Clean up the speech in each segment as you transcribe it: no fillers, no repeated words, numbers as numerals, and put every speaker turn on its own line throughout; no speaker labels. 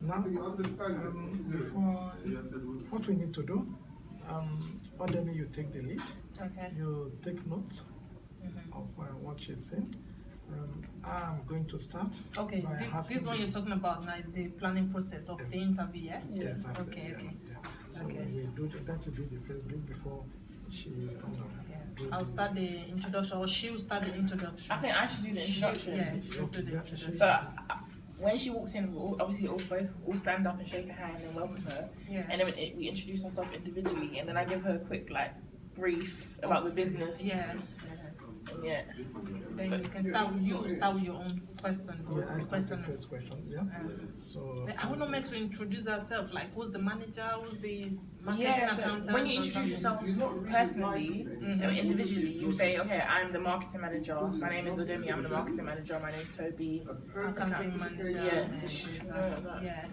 Now, before what we need to do, Odemi, you take the lead.
Okay.
You take notes of what she's saying. I'm going to start.
Okay, this one you're talking about now is the planning process of the interview, yeah?
Yes, exactly.
Okay, okay.
So we do that to do the first bit before she.
I'll start the introduction, or she'll start the introduction.
I think I should do the introduction.
She'll do the introduction.
So when she walks in, we'll obviously all stand up and shake her hand and welcome her. Yeah. And then we introduce ourselves individually, and then I give her a quick brief about the business.
Yeah.
Yeah.
Then you can start with your own question.
Yeah, I start the first question. Yeah.
So
I want meant to introduce herself. Like, who's the manager? Who's the marketing accountant?
So when you introduce yourself personally, individually, you say, okay, I'm the marketing manager. My name is Odemi. I'm the marketing manager. My name is Toby.
Accounting manager.
Yeah.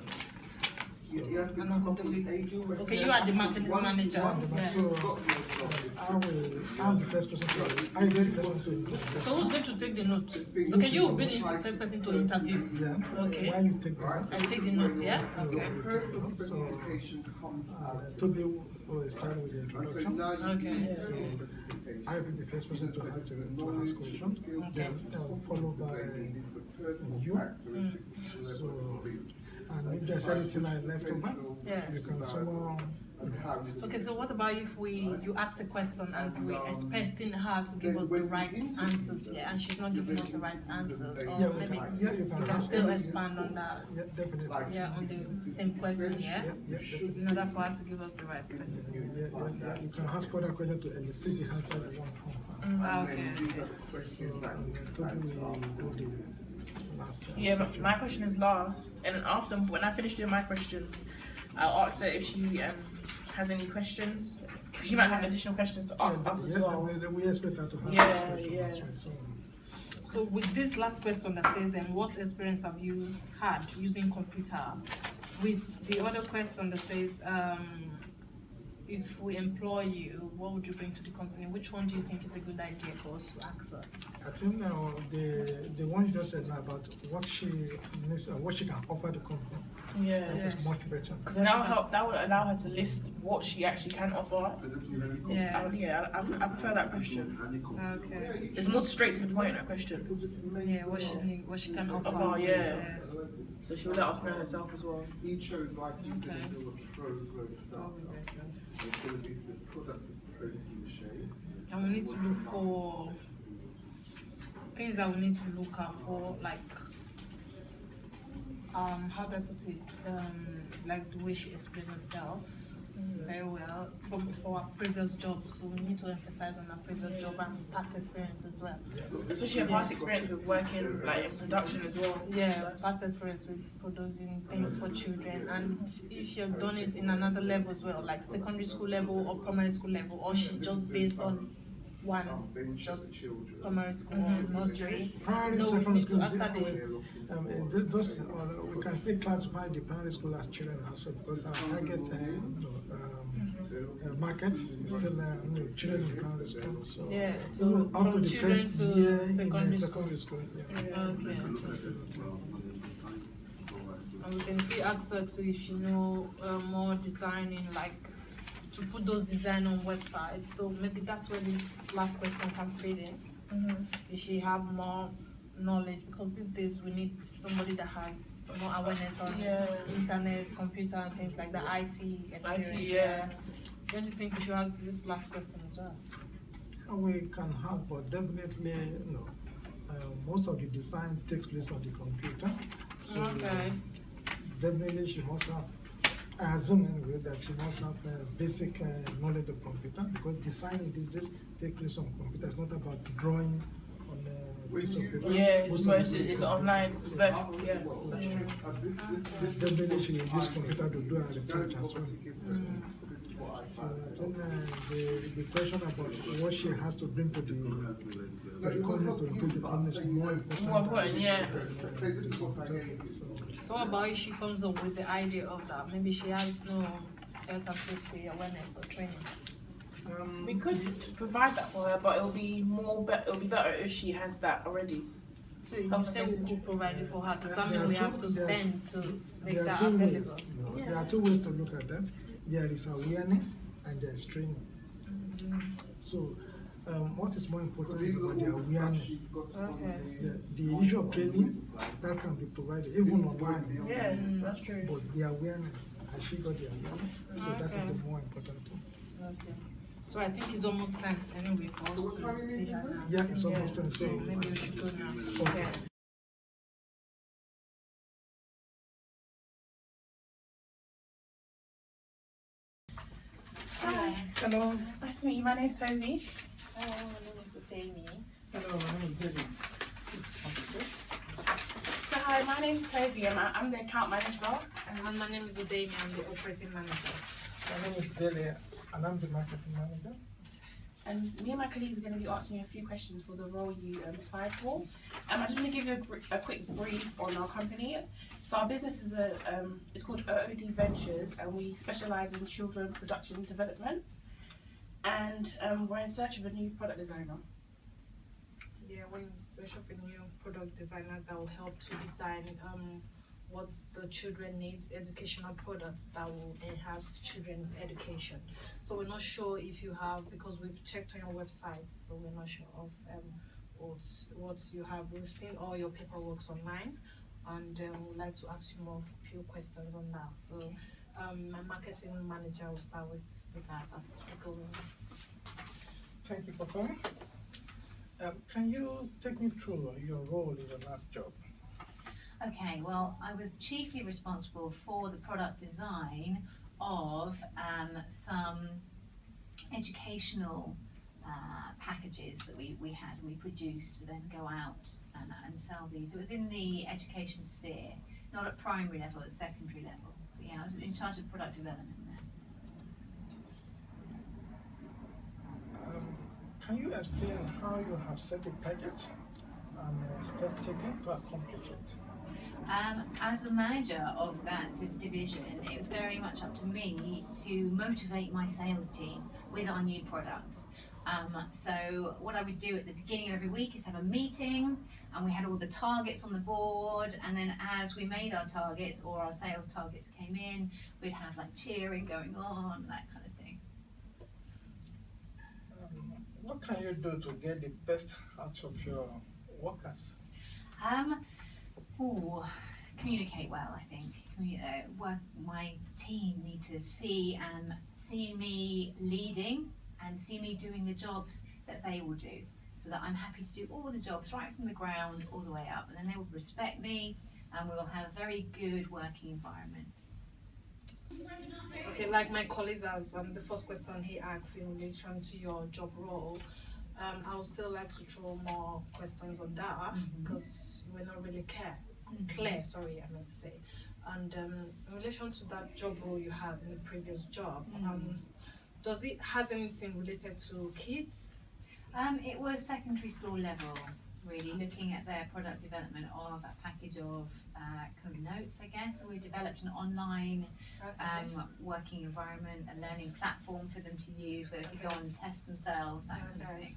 Okay, you are the marketing manager.
So I'm the first person. I'm the first person to interview.
So who's going to take the note? Okay, you will be the first person to interview.
Yeah.
Okay.
Why you take the notes?
I take the notes, yeah? Okay.
So Toby will start with the introduction.
Okay.
So I will be the first person to ask questions. Then followed by you. So and if there's anything I left over, you can somehow.
Okay, so what about if you ask a question and we're expecting her to give us the right answers, and she's not giving us the right answer, or maybe you can still expand on that.
Yeah, definitely.
Yeah, on the same question, in order for her to give us the right question.
Yeah. You can ask further questions to elicit the answer you want from her.
But my question is last, and then after, when I finish doing my questions, I'll ask her if she has any questions. She might have additional questions to ask us as well.
We expect her to have
questions.
So with this last question that says, what experience have you had using computer? With the other question that says, if we employ you, what would you bring to the company? Which one do you think is a good idea for us to ask her?
I think now the one you just said now about what she needs and what she can offer the company. Is much better.
Because that would allow her to list what she actually can offer. I prefer that question.
Okay.
It's more straight to the point, that question.
Yeah, what she can offer.
So she'll let us know herself as well.
He chose like he's going to do a pro startup. It's going to be the product is protein shake.
And we need to look for things that we need to look out for, like how do I put it? Like the way she explains herself very well for our previous job. So we need to emphasize on our previous job and past experience as well.
Especially her past experience with working in production as well.
Yeah, past experience with producing things for children, and if you've done it in another level as well, like secondary school level or primary school level, or she just based on one, just primary school or nursery. We need to answer
we can still classify the primary school as children also, because our target market is still children in primary school. So
so
up to the first year in
secondary
school.
Okay. And we can still ask her to, if you know more designing, like to put those design on websites. So maybe that's where this last question can fit in. If she have more knowledge, because these days we need somebody that has more awareness on internet, computer, and things like that. IT experience. Don't you think we should have this last question as well?
We can have, but definitely most of the design takes place on the computer. So definitely she must have, I assume anyway, that she must have basic knowledge of computer, because designing these days takes place on computer. It's not about drawing on a piece of paper.
It's online, it's virtual, that's true.
Definitely she will use computer to do her research as well. So I think the question about what she has to bring to the company to improve the company is more important.
So what about if she comes up with the idea of that? Maybe she has no health and safety awareness or training.
We could provide that for her, but it'll be better if she has that already.
So you say we could provide it for her. Does that mean we have to spend to make
there
that
are two
available?
ways. There are two ways to look at that. There is awareness and there is training. So, what is more important is about the awareness.
Okay.
The issue of training that can be provided even online.
Yeah, that's true.
But the awareness, has she got the awareness? So that is the more important thing.
Okay. So I think it's almost time anyway for us to see her now.
Yeah, it's almost done.
So
So
maybe we should go now.
okay.
Hi.
Hello.
Nice to meet you. My name's Toby. Hello, my name is Odemi.
Hello, my name is Dele. Please come to sit.
So hi, my name's Toby and I'm the account manager.
And my name is Odemi. I'm the operating manager.
My name is Dele and I'm the marketing manager.
And me and my colleagues are going to be answering you a few questions for the role you applied for. I just want to give you a quick brief on our company. So our business is it's called OOD Ventures, and we specialise in children production development. And we're in search of a new product designer.
Yeah, we're in search of a new product designer that will help to design what the children needs, educational products that will enhance children's education. So we're not sure if you have, because we've checked on your website, so we're not sure of what you have. We've seen all your paperwork online, and we'd like to ask you few questions on that. So my marketing manager will start with that as we go on.
Thank you for coming. Can you take me through your role in your last job?
Okay, well, I was chiefly responsible for the product design of some educational packages that we had and we produced to then go out and sell these. It was in the education sphere, not at primary level, at secondary level. But yeah, I was in charge of product development there.
Can you explain how you have set a target and step taken to accomplish it?
As the manager of that division, it was very much up to me to motivate my sales team with our new products. So what I would do at the beginning of every week is have a meeting, and we had all the targets on the board, and then as we made our targets or our sales targets came in, we'd have like cheering going on, that kind of thing.
What can you do to get the best out of your workers?
Communicate well, I think. My team need to see me leading and see me doing the jobs that they will do, so that I'm happy to do all the jobs right from the ground all the way up, and then they will respect me and we will have a very good working environment.
Okay, like my colleagues have, the first question he asked in relation to your job role, I would still like to throw more questions on that because we're not really clear, sorry, I meant to say. And in relation to that job role you had in the previous job, does it has anything related to kids?
It was secondary school level, really, looking at their product development of a package of kind of notes, I guess, and we developed an online working environment, a learning platform for them to use where they could go on and test themselves, that kind of thing.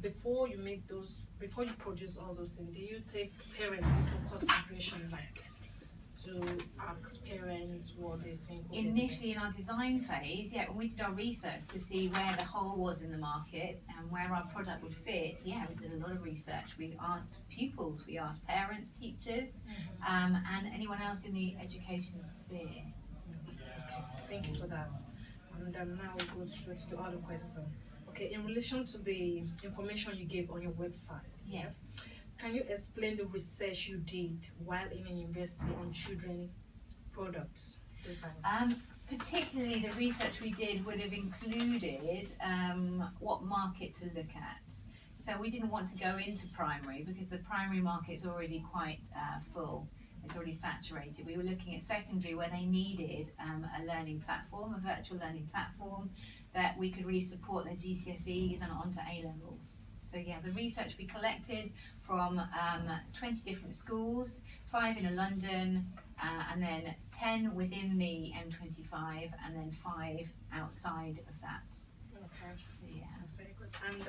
Before you produce all those things, do you take parents into consideration, like to ask parents what they think?
Initially in our design phase, yeah, when we did our research to see where the hole was in the market and where our product would fit, yeah, we did a lot of research. We asked pupils, we asked parents, teachers, and anyone else in the education sphere.
Okay, thank you for that. And now we'll go straight to the other question. Okay, in relation to the information you gave on your website,
Yes.
can you explain the research you did while in a university on children product design?
Particularly the research we did would have included what market to look at. So we didn't want to go into primary because the primary market is already quite full. It's already saturated. We were looking at secondary where they needed a learning platform, a virtual learning platform that we could really support their GCSEs and onto A-levels. So yeah, the research we collected from 20 different schools, 5 in London, and then 10 within the M25, and then 5 outside of that.
Okay,
So yeah.
that's very good. And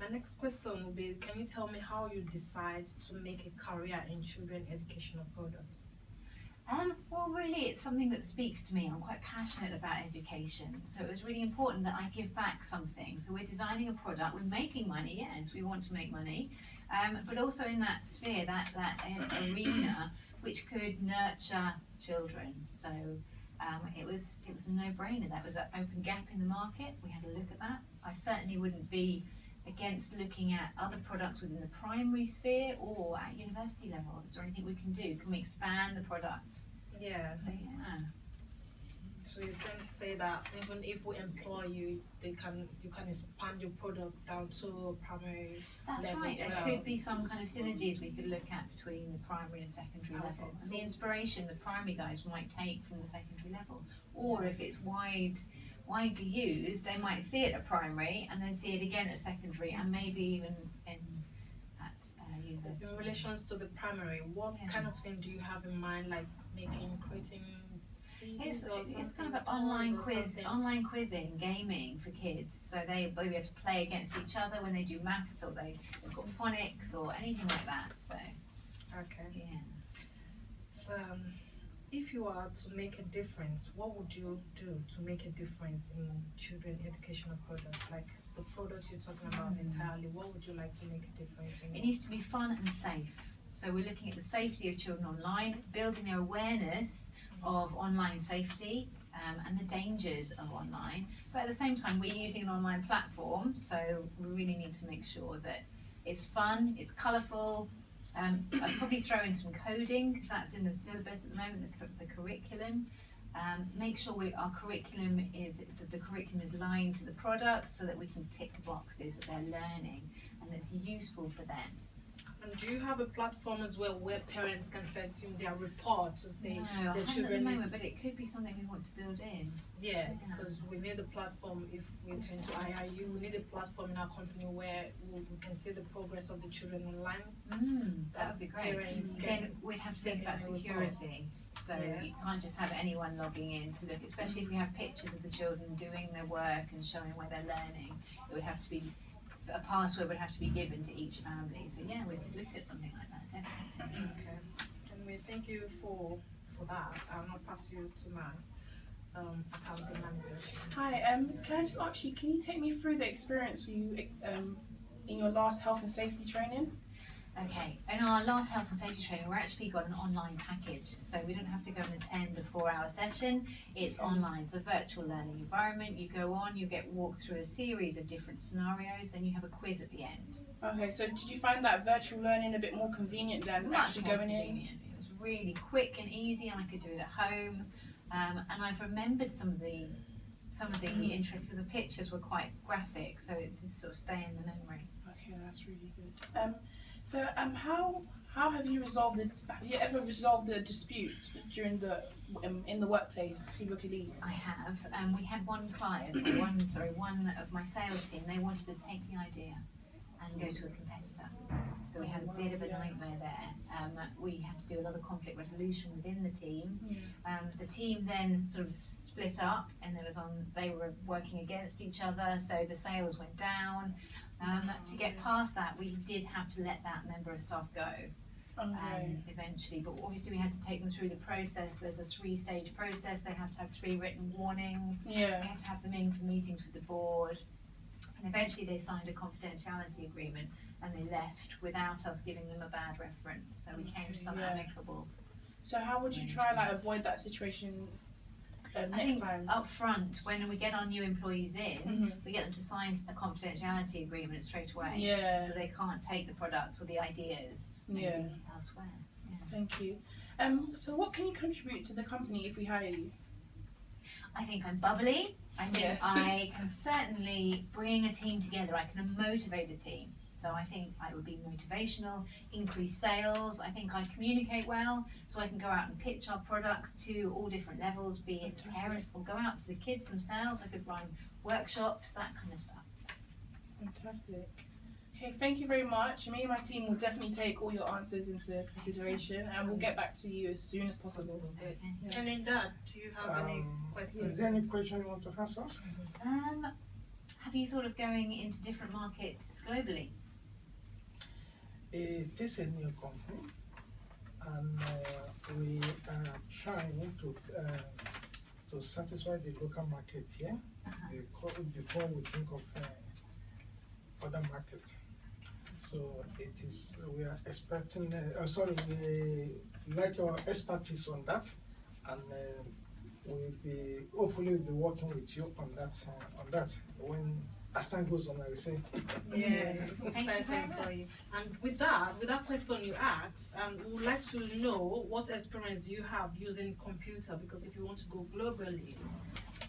My next question will be, can you tell me how you decide to make a career in children educational products?
Well, really, it's something that speaks to me. I'm quite passionate about education, so it was really important that I give back something. So we're designing a product, we're making money, yes, we want to make money, but also in that sphere, that arena, which could nurture children. So it was a no-brainer. That was an open gap in the market. We had a look at that. I certainly wouldn't be against looking at other products within the primary sphere or at university level. Is there anything we can do? Can we expand the product?
Yeah.
So yeah.
So you're trying to say that even if we employ you, you can expand your product down to primary
That's
level
right.
as
There
well.
could be some kind of synergies we could look at between the primary and secondary
Okay,
level. And
so-
the inspiration the primary guys might take from the secondary level. Or if it's widely used, they might see it at primary and then see it again at secondary and maybe even at university.
In relations to the primary, what
Yeah.
kind of thing do you have in mind, like creating CDs
It's
or something?
kind of an
toys
online
or
quiz,
something?
online quizzing, gaming for kids. So they have to play against each other when they do maths, or they've got phonics or anything like that. So
Okay.
yeah.
So, if you are to make a difference, what would you do to make a difference in children educational products? Like the product you're talking about entirely, what would you like to make a difference in?
It needs to be fun and safe. So we're looking at the safety of children online, building their awareness of online safety and the dangers of online. But at the same time, we're using an online platform, so we really need to make sure that it's fun, it's colourful. I'd probably throw in some coding, because that's in the syllabus at the moment, the curriculum. Make sure the curriculum is aligned to the product so that we can tick the boxes that they're learning and it's useful for them.
And do you have a platform as well where parents can send in their report to say
No, I
their
haven't at the
children
moment,
is
but it could be something we want to build in.
yeah, because we need a platform if we intend to hire you. We need a platform in our company where we can see the progress of the children online.
That would be great.
Parents
Then
can
we'd have to
send
think about
in a report.
security. So
Yeah.
you can't just have anyone logging in to look, especially if we have pictures of the children doing their work and showing where they're learning. It would have to be, a password would have to be given to each family. So yeah, we could look at something like that, definitely.
Okay. And we thank you for that. I'll now pass you to my accounting manager.
Hi, can I just ask you, can you take me through the experience you in your last health and safety training?
Okay, in our last health and safety training, we're actually got an online package, so we don't have to go and attend a 4-hour session. It's online, it's a virtual learning environment. You go on, you get walked through a series of different scenarios, then you have a quiz at the end.
Okay, so did you find that virtual learning a bit more convenient than
Much
actually
more
going in?
convenient. It was really quick and easy, and I could do it at home. And I've remembered some of the interests because the pictures were quite graphic, so it did sort of stay in the memory.
Okay, that's really good. So how have you ever resolved a dispute during the in the workplace with your colleagues?
I have. We had one client, one of my sales team. They wanted to take the idea and go to a competitor. So we had a bit of a nightmare there. We had to do a lot of conflict resolution within the team. The team then sort of split up, and they were working against each other. So the sales went down. To get past that, we did have to let that member of staff go. Eventually, but obviously we had to take them through the process. There's a 3-stage process. They have to have 3 written warnings. We had to have them in for meetings with the board, and eventually they signed a confidentiality agreement and they left without us giving them a bad reference. So we came to some amicable.
So how would you try avoid that situation
I
next
think
time?
up front, when we get our new employees in, we get them to sign a confidentiality agreement straight away. So they can't take the products or the ideas maybe elsewhere.
Thank you. So what can you contribute to the company if we hire you?
I think I'm bubbly. I think I can certainly bring a team together. I can motivate a team. So I think I would be motivational, increase sales. I think I communicate well, so I can go out and pitch our products to all different levels, be it parents or go out to the kids themselves. I could run workshops, that kind of stuff.
Fantastic. Okay, thank you very much. Me and my team will definitely take all your answers into consideration, and we'll get back to you as soon as possible.
Okay.
And in that, do you have any questions?
Is there any question you want to ask us?
have you thought of going into different markets globally?
It is a new company, and we are trying to satisfy the local market here before we think of other market. So it is, we are expecting, we like your expertise on that, and we'll be, hopefully we'll be working with you on that when, as time goes on, I will say.
Yeah,
Thank you
exciting
very
for you. And with that question you asked, we would like to know what experience do you have using computer, because if you want to go globally,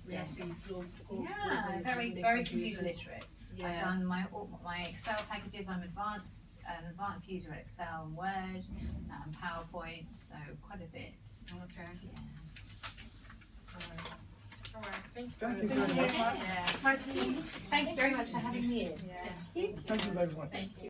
we have to go
Yeah,
globally
very,
with the
very computer literate. I've
Yeah.
done my Excel packages. I'm an advanced user at Excel and Word, PowerPoint, so quite a bit.
Okay.
Yeah.
All right. Thank you.
Thank you
very
very
much.
much.
Yeah.
Nice meeting you.
Thank you very much for having me in.
Yeah.
Thank you very much.
Thank you.